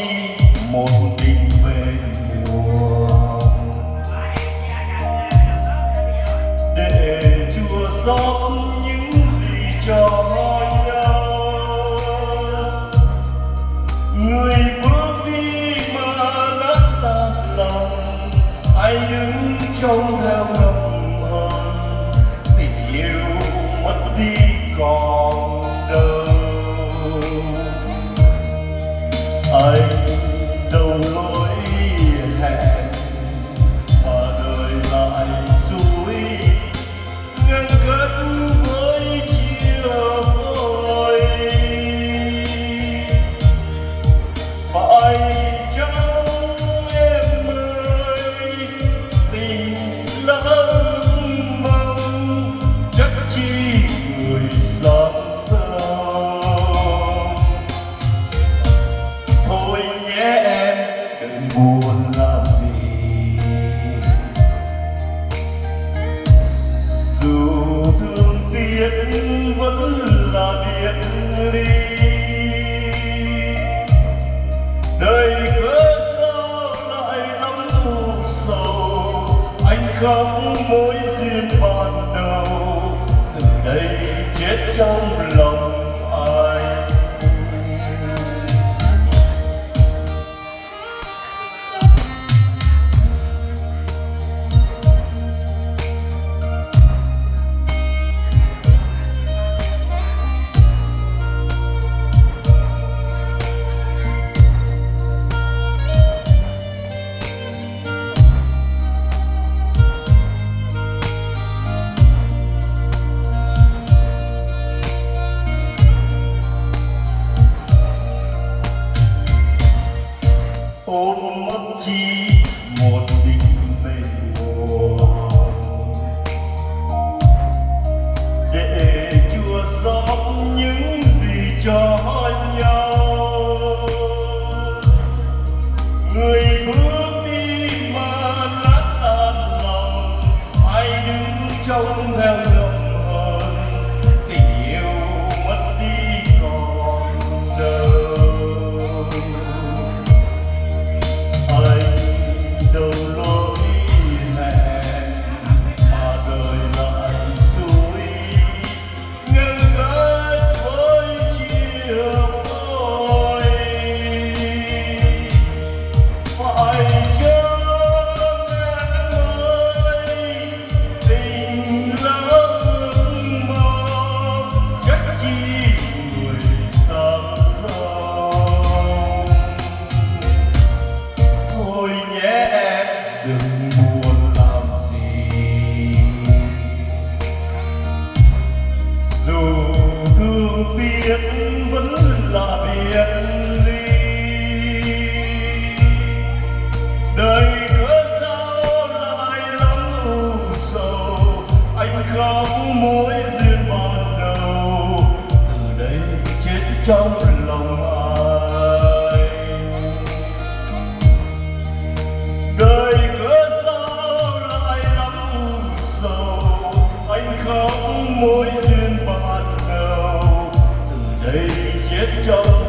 chi một tình về mùa để chùa xót những gì cho nhau. Người bước đi mà lát tan lòng, ai đứng trông theo nồng hờn, tình yêu mất đi còn đâu. Anh đâu lối hẹn mà đời lại suối ngăn cách với chia phôi. Phải chăng em ơi tình lỡ mong, chắc chi người sáng sao. Thôi nhé em đừng buồn làm gì, dù thương tiếc vẫn là biệt ly. Đời cớ sao lại lắm u sầu, anh khóc mối duyên ban đầu, từ đây chết trong lòng ai. Ôm mất chi một tình về buồn để chùa xót những gì cho nhau. Người bước đi mà lát tan lòng, ai đứng trông theo nồng hờn, tình yêu mất đi còn đâu. Đâu lối hẹn mà đời lại suối ngăn cách với chia phôi. Phải chăng em ơi tình lỡ mong, chắc chi người sáng sao. Thôi nhé em đừng buồn làm gì, dù thương tiếc vẫn là biệt ly. Đời cớ sao lại lắm u sầu, anh khóc mối duyên ban đầu, từ đây chết trong lòng ai. Đời cớ sao lại lắm u sầu, anh khóc mối duyên ban đầu, từ đây chết trong